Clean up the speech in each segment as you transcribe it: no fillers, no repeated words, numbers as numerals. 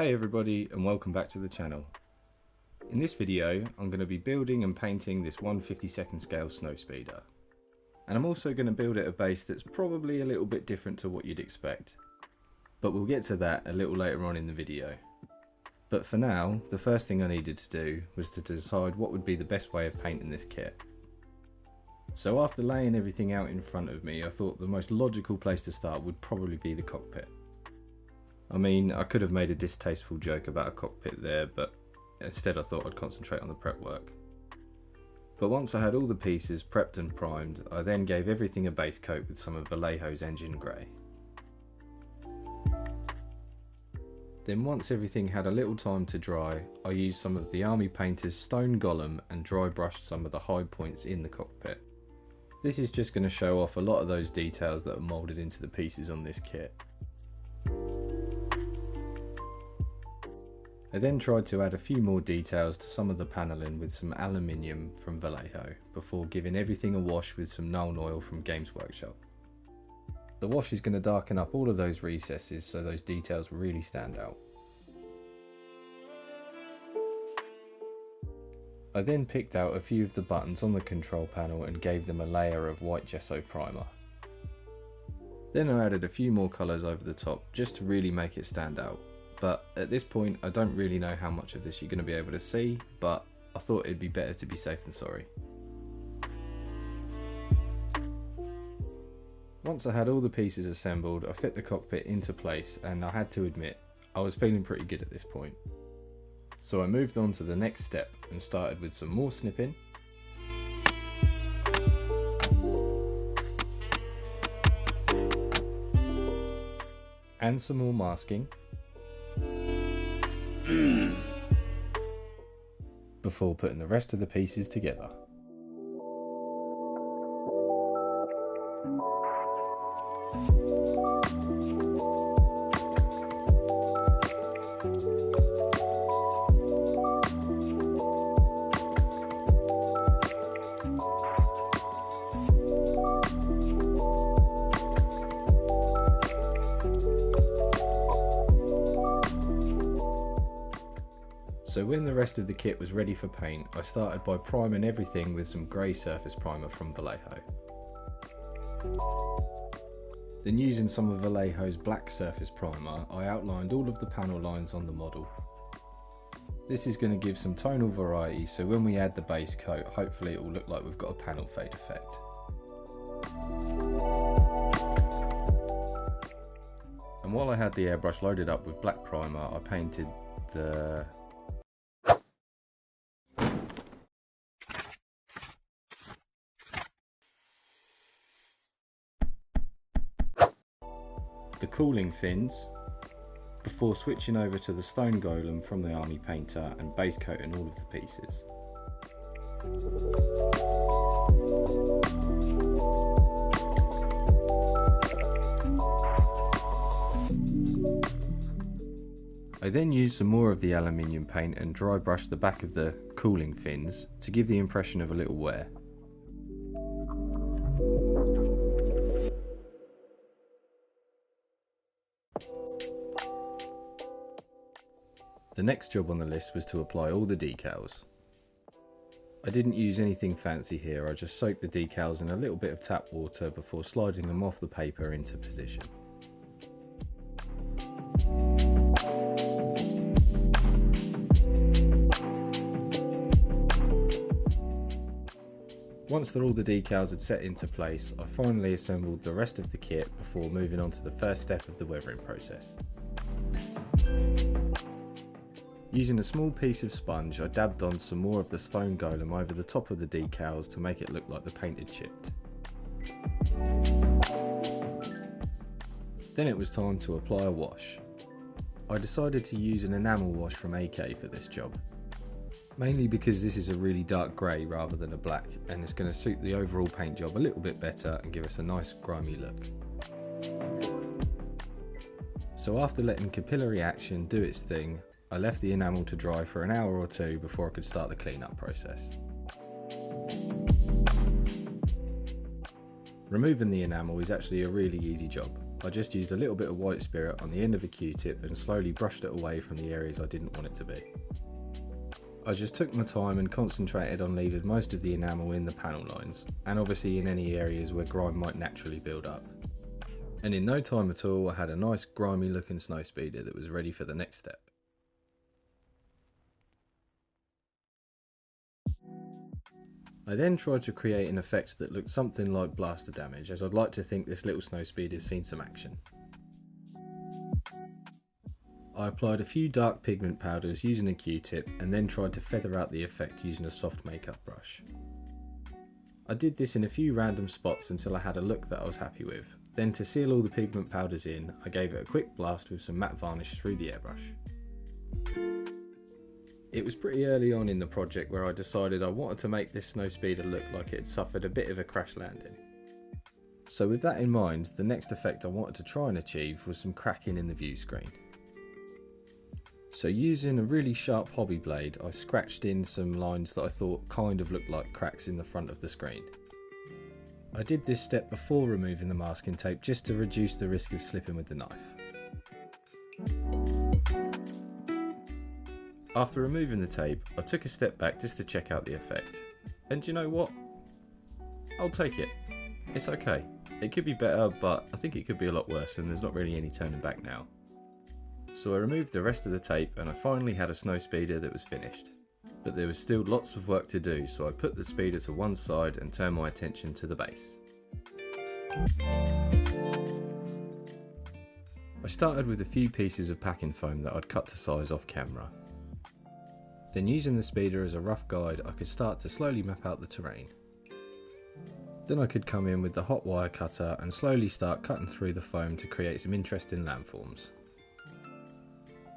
Hey everybody, and welcome back to the channel. In this video I'm going to be building and painting this 1/52nd scale Snowspeeder. And I'm also going to build at a base that's probably a little bit different to what you'd expect. But we'll get to that a little later on in the video. But for now, the first thing I needed to do was to decide what would be the best way of painting this kit. So after laying everything out in front of me, I thought the most logical place to start would probably be the cockpit. I mean, I could have made a distasteful joke about a cockpit there, but instead I thought I'd concentrate on the prep work. But once I had all the pieces prepped and primed, I then gave everything a base coat with some of Vallejo's engine grey. Then once everything had a little time to dry, I used some of the Army Painter's stone golem and dry brushed some of the high points in the cockpit. This is just going to show off a lot of those details that are moulded into the pieces on this kit. I then tried to add a few more details to some of the panelling with some aluminium from Vallejo before giving everything a wash with some Nuln oil from Games Workshop. The wash is going to darken up all of those recesses so those details really stand out. I then picked out a few of the buttons on the control panel and gave them a layer of white gesso primer. Then I added a few more colours over the top just to really make it stand out. But at this point I don't really know how much of this you're going to be able to see, but I thought it'd be better to be safe than sorry. Once I had all the pieces assembled, I fit the cockpit into place, and I had to admit, I was feeling pretty good at this point. So I moved on to the next step and started with some more snipping, and some more masking, before putting the rest of the pieces together. So when the rest of the kit was ready for paint, I started by priming everything with some grey surface primer from Vallejo. Then using some of Vallejo's black surface primer, I outlined all of the panel lines on the model. This is going to give some tonal variety, so when we add the base coat, hopefully it will look like we've got a panel fade effect. And while I had the airbrush loaded up with black primer, I painted the cooling fins before switching over to the stone golem from the Army Painter and base coating all of the pieces. I then used some more of the aluminium paint and dry brushed the back of the cooling fins to give the impression of a little wear. The next job on the list was to apply all the decals. I didn't use anything fancy here, I just soaked the decals in a little bit of tap water before sliding them off the paper into position. Once all the decals had set into place, I finally assembled the rest of the kit before moving on to the first step of the weathering process. Using a small piece of sponge, I dabbed on some more of the stone golem over the top of the decals to make it look like the paint had chipped. Then it was time to apply a wash. I decided to use an enamel wash from AK for this job, mainly because this is a really dark grey rather than a black, and it's going to suit the overall paint job a little bit better and give us a nice grimy look. So after letting capillary action do its thing, I left the enamel to dry for an hour or two before I could start the cleanup process. Removing the enamel is actually a really easy job. I just used a little bit of white spirit on the end of a Q-tip and slowly brushed it away from the areas I didn't want it to be. I just took my time and concentrated on leaving most of the enamel in the panel lines, and obviously in any areas where grime might naturally build up. And in no time at all I had a nice grimy looking Snowspeeder that was ready for the next step. I then tried to create an effect that looked something like blaster damage, as I'd like to think this little Snowspeeder's seen some action. I applied a few dark pigment powders using a Q-tip and then tried to feather out the effect using a soft makeup brush. I did this in a few random spots until I had a look that I was happy with. Then to seal all the pigment powders in, I gave it a quick blast with some matte varnish through the airbrush. It was pretty early on in the project where I decided I wanted to make this Snowspeeder look like it had suffered a bit of a crash landing. So with that in mind, the next effect I wanted to try and achieve was some cracking in the view screen. So using a really sharp hobby blade, I scratched in some lines that I thought kind of looked like cracks in the front of the screen. I did this step before removing the masking tape just to reduce the risk of slipping with the knife. After removing the tape, I took a step back just to check out the effect. And you know what? I'll take it. It's okay. It could be better, but I think it could be a lot worse, and there's not really any turning back now. So I removed the rest of the tape and I finally had a Snowspeeder that was finished. But there was still lots of work to do, so I put the speeder to one side and turned my attention to the base. I started with a few pieces of packing foam that I'd cut to size off camera. Then using the speeder as a rough guide, I could start to slowly map out the terrain. Then I could come in with the hot wire cutter and slowly start cutting through the foam to create some interesting landforms.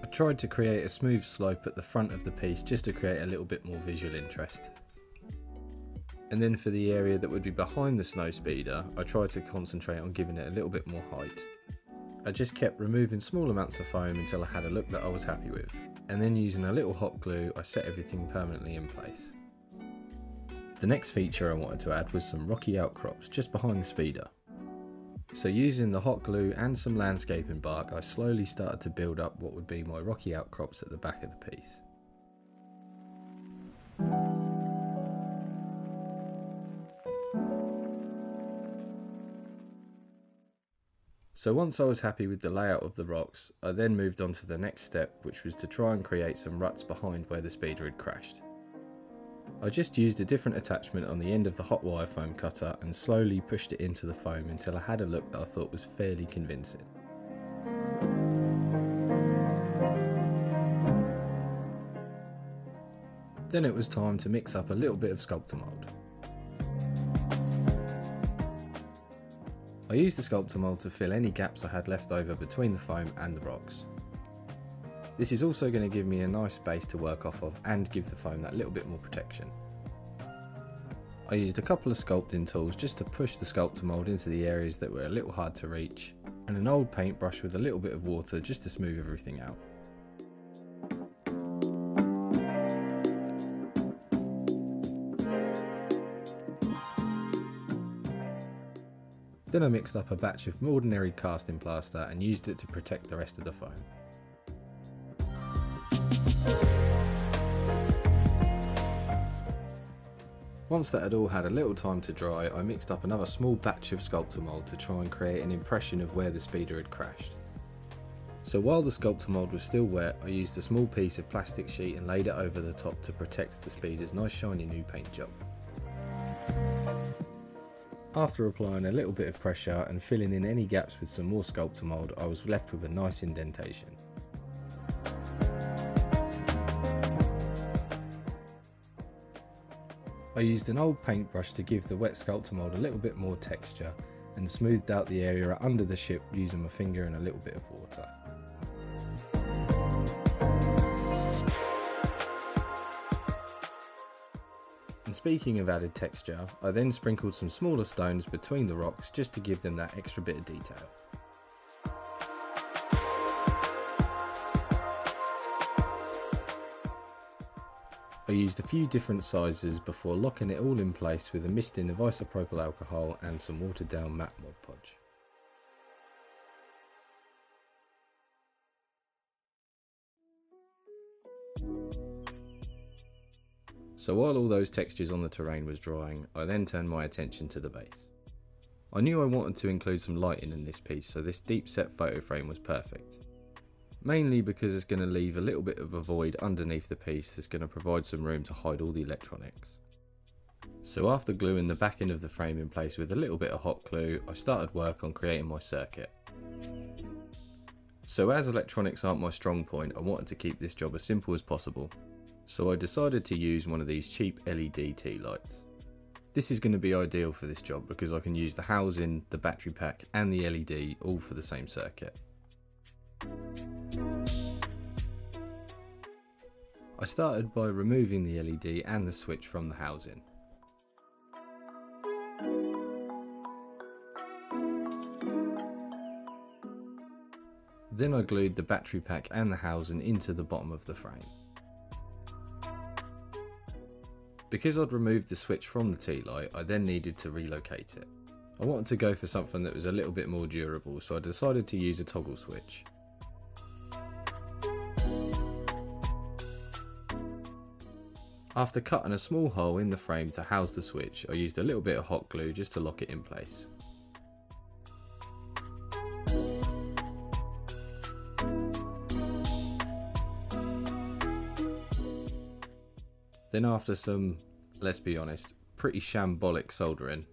I tried to create a smooth slope at the front of the piece just to create a little bit more visual interest. And then for the area that would be behind the Snowspeeder, I tried to concentrate on giving it a little bit more height. I just kept removing small amounts of foam until I had a look that I was happy with, and then using a little hot glue I set everything permanently in place. The next feature I wanted to add was some rocky outcrops just behind the speeder. So using the hot glue and some landscaping bark, I slowly started to build up what would be my rocky outcrops at the back of the piece. So once I was happy with the layout of the rocks, I then moved on to the next step, which was to try and create some ruts behind where the speeder had crashed. I just used a different attachment on the end of the hot wire foam cutter and slowly pushed it into the foam until I had a look that I thought was fairly convincing. Then it was time to mix up a little bit of sculptor mould. I used the sculptor mould to fill any gaps I had left over between the foam and the rocks. This is also going to give me a nice base to work off of and give the foam that little bit more protection. I used a couple of sculpting tools just to push the sculptor mould into the areas that were a little hard to reach, and an old paintbrush with a little bit of water just to smooth everything out. Then I mixed up a batch of ordinary casting plaster and used it to protect the rest of the foam. Once that had all had a little time to dry, I mixed up another small batch of sculptor mould to try and create an impression of where the speeder had crashed. So while the sculptor mould was still wet, I used a small piece of plastic sheet and laid it over the top to protect the speeder's nice shiny new paint job. After applying a little bit of pressure and filling in any gaps with some more sculptor mould, I was left with a nice indentation. I used an old paintbrush to give the wet sculptor mould a little bit more texture and smoothed out the area under the ship using my finger and a little bit of water. And speaking of added texture, I then sprinkled some smaller stones between the rocks just to give them that extra bit of detail. I used a few different sizes before locking it all in place with a misting of isopropyl alcohol and some watered down matte Mod Podge. So while all those textures on the terrain was drying, I then turned my attention to the base. I knew I wanted to include some lighting in this piece, so this deep set photo frame was perfect. Mainly because it's going to leave a little bit of a void underneath the piece that's going to provide some room to hide all the electronics. So after gluing the back end of the frame in place with a little bit of hot glue, I started work on creating my circuit. So as electronics aren't my strong point, I wanted to keep this job as simple as possible. So I decided to use one of these cheap LED tea lights. This is going to be ideal for this job because I can use the housing, the battery pack and the LED all for the same circuit. I started by removing the LED and the switch from the housing. Then I glued the battery pack and the housing into the bottom of the frame. Because I'd removed the switch from the tea light, I then needed to relocate it. I wanted to go for something that was a little bit more durable, so I decided to use a toggle switch. After cutting a small hole in the frame to house the switch, I used a little bit of hot glue just to lock it in place. Then after some, let's be honest, pretty shambolic soldering,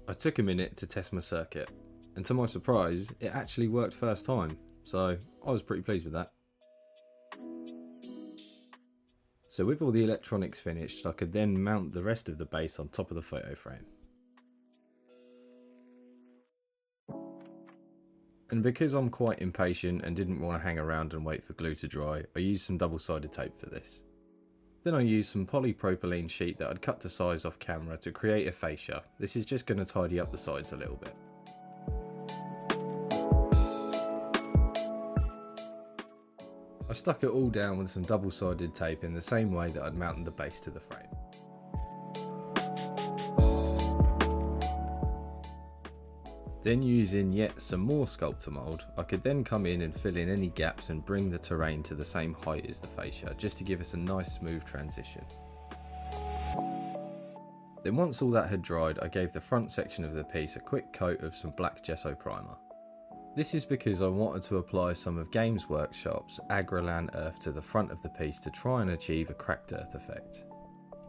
I took a minute to test my circuit, and to my surprise, it actually worked first time, so I was pretty pleased with that. So with all the electronics finished, I could then mount the rest of the base on top of the photo frame. And because I'm quite impatient and didn't want to hang around and wait for glue to dry, I used some double-sided tape for this. Then I used some polypropylene sheet that I'd cut to size off camera to create a fascia. This is just going to tidy up the sides a little bit. I stuck it all down with some double-sided tape in the same way that I'd mounted the base to the frame. Then using yet some more sculptor mould, I could then come in and fill in any gaps and bring the terrain to the same height as the fascia, just to give us a nice smooth transition. Then once all that had dried, I gave the front section of the piece a quick coat of some black gesso primer. This is because I wanted to apply some of Games Workshop's Agralan earth to the front of the piece to try and achieve a cracked earth effect.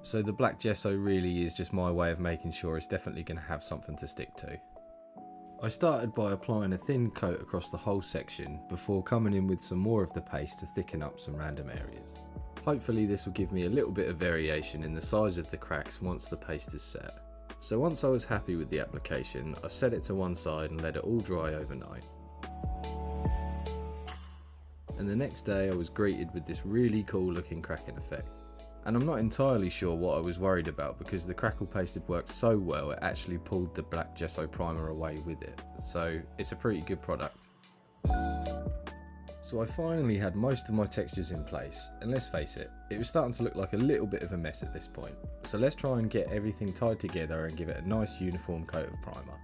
So the black gesso really is just my way of making sure it's definitely going to have something to stick to. I started by applying a thin coat across the whole section before coming in with some more of the paste to thicken up some random areas. Hopefully this will give me a little bit of variation in the size of the cracks once the paste is set. So once I was happy with the application, I set it to one side and let it all dry overnight. And the next day I was greeted with this really cool looking cracking effect. And I'm not entirely sure what I was worried about because the crackle paste had worked so well it actually pulled the black gesso primer away with it. So it's a pretty good product. So I finally had most of my textures in place, and let's face it, it was starting to look like a little bit of a mess at this point. So let's try and get everything tied together and give it a nice uniform coat of primer.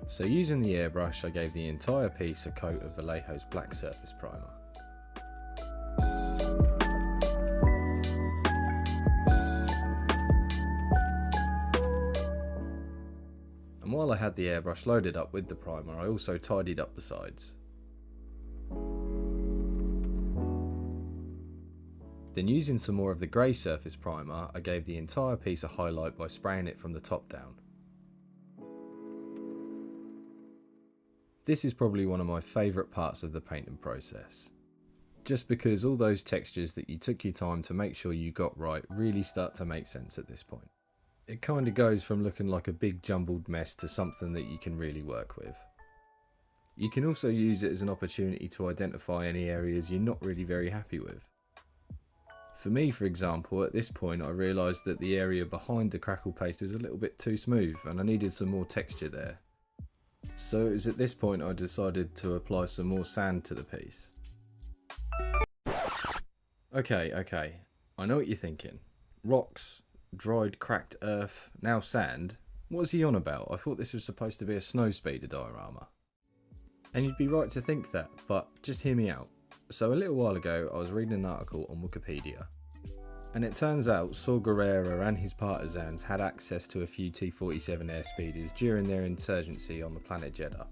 So using the airbrush, I gave the entire piece a coat of Vallejo's black surface primer. And while I had the airbrush loaded up with the primer, I also tidied up the sides. Then using some more of the grey surface primer, I gave the entire piece a highlight by spraying it from the top down. This is probably one of my favourite parts of the painting process. Just because all those textures that you took your time to make sure you got right really start to make sense at this point. It kind of goes from looking like a big jumbled mess to something that you can really work with. You can also use it as an opportunity to identify any areas you're not really very happy with. For me, for example, at this point I realised that the area behind the crackle paste was a little bit too smooth and I needed some more texture there. So it was at this point I decided to apply some more sand to the piece. Okay, I know what you're thinking. Rocks, dried cracked earth, now sand? What is he on about? I thought this was supposed to be a Snowspeeder diorama. And you'd be right to think that, but just hear me out. So a little while ago I was reading an article on Wikipedia. And it turns out Saw Gerrera and his partisans had access to a few T-47 airspeeders during their insurgency on the planet Jeddah.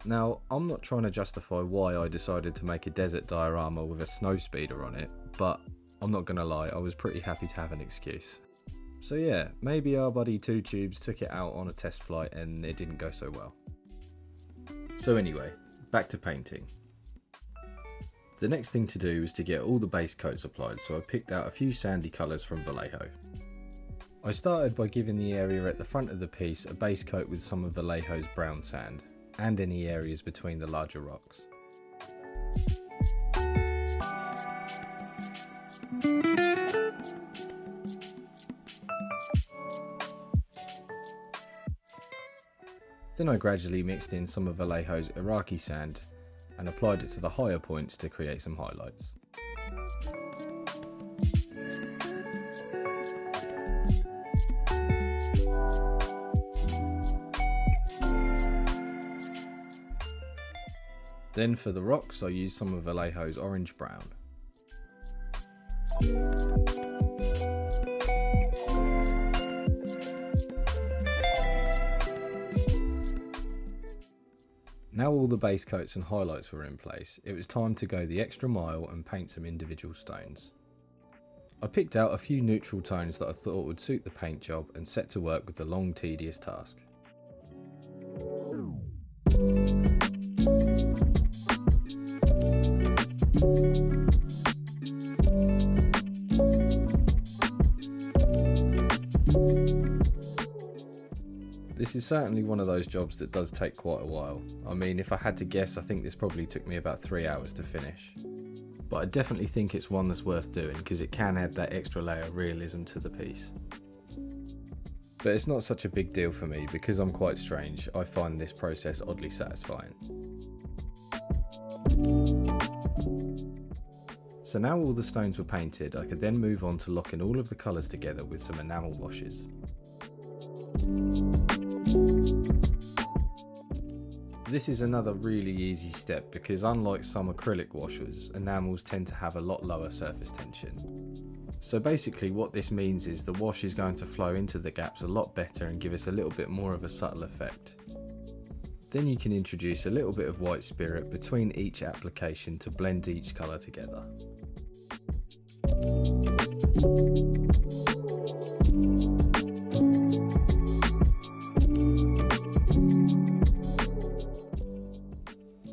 Now, I'm not trying to justify why I decided to make a desert diorama with a Snowspeeder on it, but I'm not gonna lie, I was pretty happy to have an excuse. So yeah, maybe our buddy Two Tubes took it out on a test flight and it didn't go so well. So anyway, back to painting. The next thing to do was to get all the base coats applied, so I picked out a few sandy colours from Vallejo. I started by giving the area at the front of the piece a base coat with some of Vallejo's brown sand, and any areas between the larger rocks. Then I gradually mixed in some of Vallejo's Iraqi sand and applied it to the higher points to create some highlights. Then for the rocks I used some of Vallejo's orange brown. Now all the base coats and highlights were in place, it was time to go the extra mile and paint some individual stones. I picked out a few neutral tones that I thought would suit the paint job and set to work with the long tedious task. This is certainly one of those jobs that does take quite a while. I mean, if I had to guess, I think this probably took me about 3 hours to finish. But I definitely think it's one that's worth doing because it can add that extra layer of realism to the piece. But it's not such a big deal for me because I'm quite strange. I find this process oddly satisfying. So now all the stones were painted, I could then move on to locking all of the colours together with some enamel washes. This is another really easy step because unlike some acrylic washes, enamels tend to have a lot lower surface tension. So basically what this means is the wash is going to flow into the gaps a lot better and give us a little bit more of a subtle effect. Then you can introduce a little bit of white spirit between each application to blend each colour together.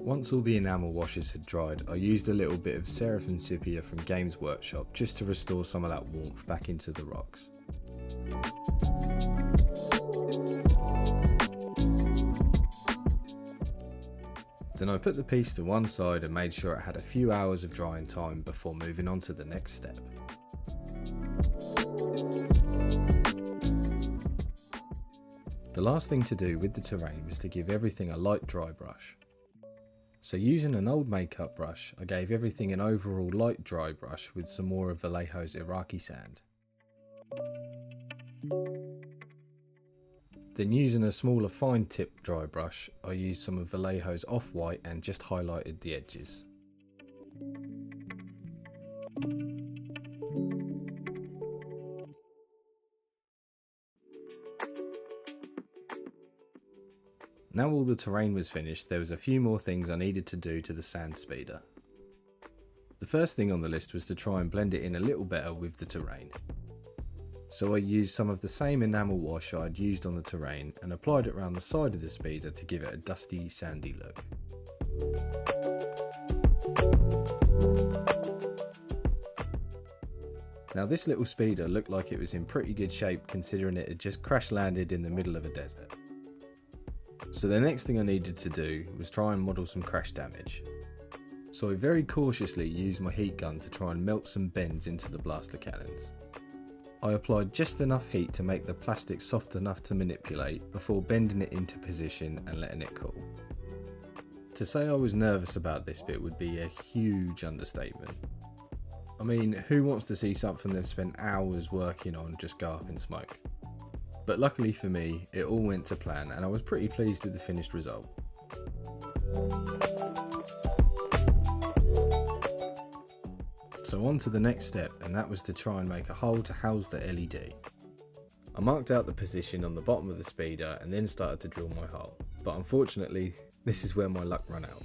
Once all the enamel washes had dried, I used a little bit of Seraphim Sepia from Games Workshop just to restore some of that warmth back into the rocks. Then I put the piece to one side and made sure it had a few hours of drying time before moving on to the next step. The last thing to do with the terrain was to give everything a light dry brush. So using an old makeup brush, I gave everything an overall light dry brush with some more of Vallejo's Iraqi sand. Then using a smaller fine tip dry brush, I used some of Vallejo's off-white and just highlighted the edges. Now all the terrain was finished, there was a few more things I needed to do to the sand speeder. The first thing on the list was to try and blend it in a little better with the terrain. So I used some of the same enamel wash I had used on the terrain and applied it around the side of the speeder to give it a dusty, sandy look. Now this little speeder looked like it was in pretty good shape considering it had just crash landed in the middle of a desert. So the next thing I needed to do was try and model some crash damage. So I very cautiously used my heat gun to try and melt some bends into the blaster cannons. I applied just enough heat to make the plastic soft enough to manipulate before bending it into position and letting it cool. To say I was nervous about this bit would be a huge understatement. I mean, who wants to see something they've spent hours working on just go up in smoke? But luckily for me, it all went to plan and I was pretty pleased with the finished result. So on to the next step, and that was to try and make a hole to house the LED. I marked out the position on the bottom of the speeder and then started to drill my hole, but unfortunately this is where my luck ran out.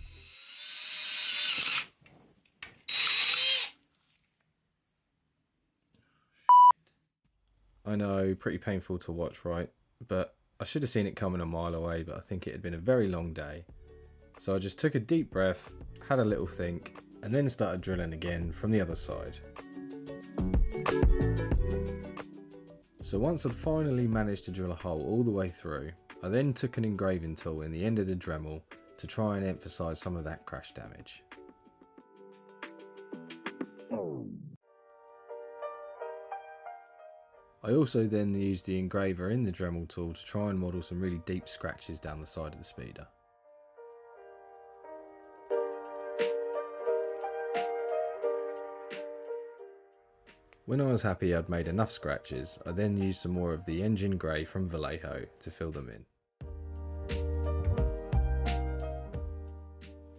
I know, pretty painful to watch, right? But I should have seen it coming a mile away, but I think it had been a very long day. So I just took a deep breath, had a little think, and then started drilling again from the other side. So once I'd finally managed to drill a hole all the way through, I then took an engraving tool in the end of the Dremel to try and emphasise some of that crash damage. I also then used the engraver in the Dremel tool to try and model some really deep scratches down the side of the speeder. When I was happy I'd made enough scratches, I then used some more of the engine grey from Vallejo to fill them in.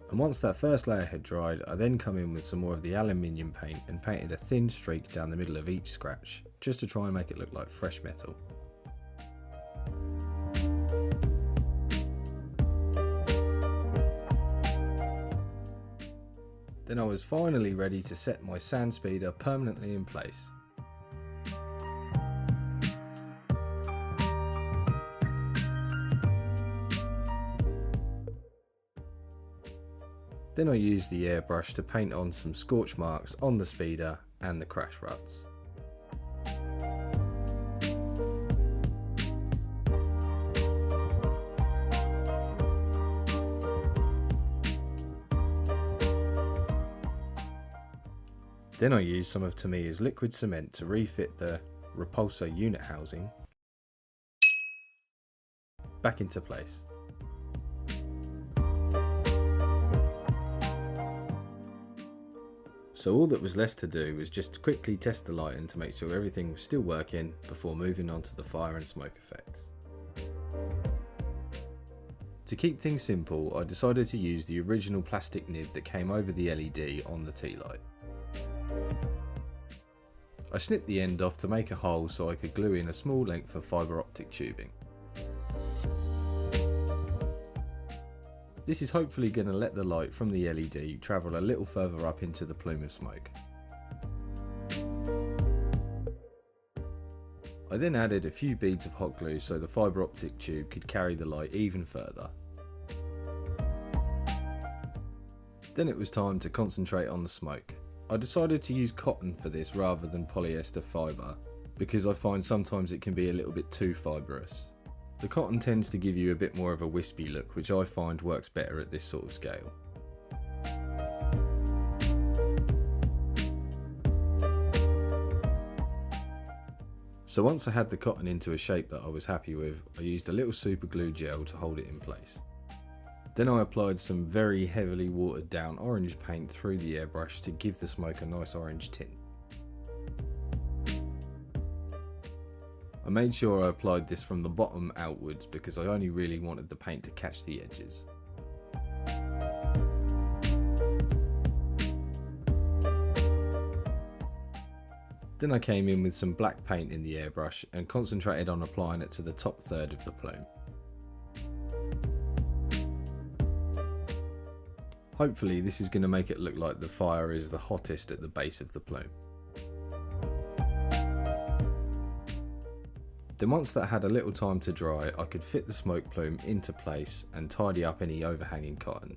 And once that first layer had dried, I then come in with some more of the aluminium paint and painted a thin streak down the middle of each scratch, just to try and make it look like fresh metal. Then I was finally ready to set my sand speeder permanently in place. Then I used the airbrush to paint on some scorch marks on the speeder and the crash ruts. Then I used some of Tamiya's liquid cement to refit the repulsor unit housing back into place. So all that was left to do was just quickly test the lighting to make sure everything was still working before moving on to the fire and smoke effects. To keep things simple, I decided to use the original plastic nib that came over the LED on the T-light. I snipped the end off to make a hole so I could glue in a small length of fibre optic tubing. This is hopefully going to let the light from the LED travel a little further up into the plume of smoke. I then added a few beads of hot glue so the fibre optic tube could carry the light even further. Then it was time to concentrate on the smoke. I decided to use cotton for this rather than polyester fibre, because I find sometimes it can be a little bit too fibrous. The cotton tends to give you a bit more of a wispy look, which I find works better at this sort of scale. So once I had the cotton into a shape that I was happy with, I used a little super glue gel to hold it in place. Then I applied some very heavily watered down orange paint through the airbrush to give the smoke a nice orange tint. I made sure I applied this from the bottom outwards because I only really wanted the paint to catch the edges. Then I came in with some black paint in the airbrush and concentrated on applying it to the top third of the plume. Hopefully this is going to make it look like the fire is the hottest at the base of the plume. Then once that had a little time to dry, I could fit the smoke plume into place and tidy up any overhanging cotton.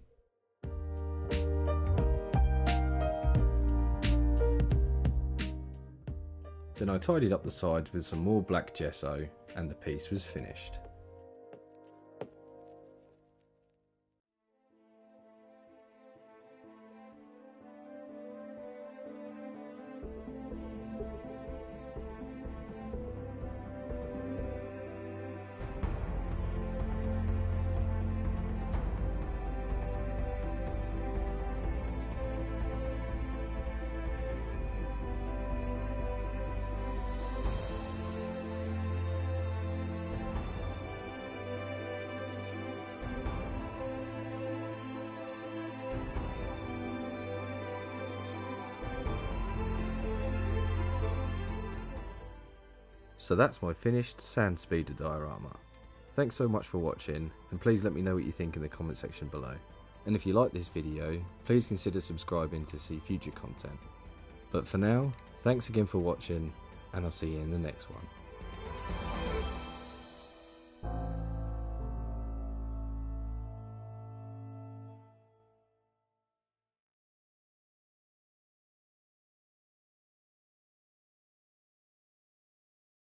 Then I tidied up the sides with some more black gesso and the piece was finished. So that's my finished Snowspeeder diorama. Thanks so much for watching, and please let me know what you think in the comment section below. And if you like this video, please consider subscribing to see future content. But for now, thanks again for watching, and I'll see you in the next one.